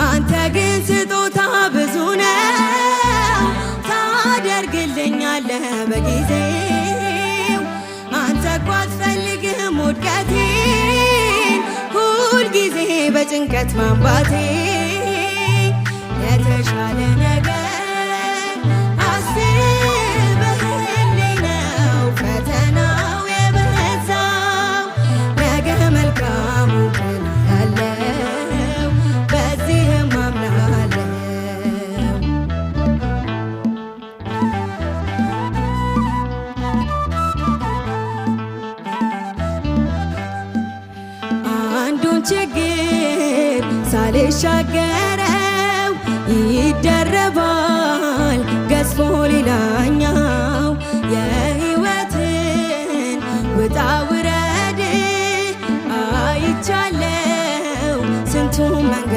አንተ ግን ስጦታ ብዙ ነው ታደርግልኛለህ በጊዜው። አንተ እኮ አትፈልግም ውድቀቴን ሁልጊዜ በጭንቀት ማንባቴ የተሻለ ነገር አስበህልኝ ነው ፈተናው የበዛው ነገ መልካሙ ቀን ያለው በዚህም አምናለሁ። አንዱን ችግር ሳልሻገረው ይደረባል ገዝፎ ሌላኛው